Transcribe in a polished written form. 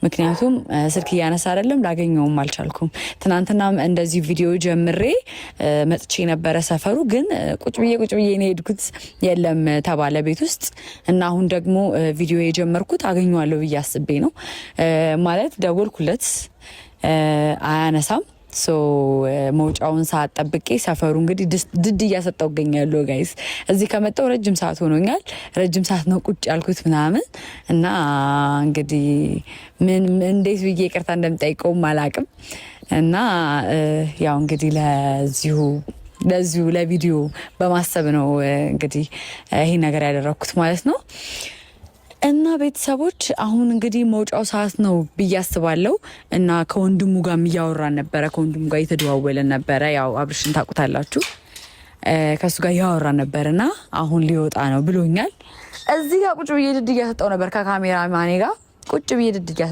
ምክንያቱም ስልክ እያነሳ አይደለም ላገኘውም አልቻልኩም። ትናንትናም እንደዚህ ቪዲዮ ጀምሬ መጥቼ ነበረ ሰፈሩ ግን ቁጭ ብዬ ነው ሄድኩት የለም ተባለ ቤት ውስጥ እና አሁን ደግሞ ቪዲዮ የጀመርኩት አገኘዋለሁ ብዬ አስቤ ነው ማለት ደወልኩለት አያነሳም መውጫውን ሰዓት ጠብቄ ሰፈሩ እንግዲህ ድድ እያሰጠው እገኛለሁ ጋይስ እዚህ ከመጣው ረጅም ሰዓት ሆኖኛል ረጅም ሰዓት ነው ቁጭ ያልኩት ምናምን እና እንግዲህ ምን እንዴት ብዬ ይቅርታ እንደምጠይቀው አላቅም እና ያው እንግዲህ ለዚሁ ለቪዲዮ በማሰብ ነው እንግዲህ ይሄ ነገር ያደረኩት ማለት ነው እና ቤተሰቦች አሁን እንግዲህ መውጫው ሰዓት ነው ብዬ አስባለሁ እና ከወንድሙ ጋር እያወራን ነበረ ከወንድሙ ጋር እየተደዋወለን ነበረ ያው አብርሽን ታውቁታላችሁ ከሱ ጋር እያወራን ነበርና አሁን ሊወጣ ነው ብሎኛል እዚህ ጋር ቁጭ ብዬ ድድ እያሰጠው ነበር ከካሜራ ማኔ ጋር ቁጭ ብዬ ድድ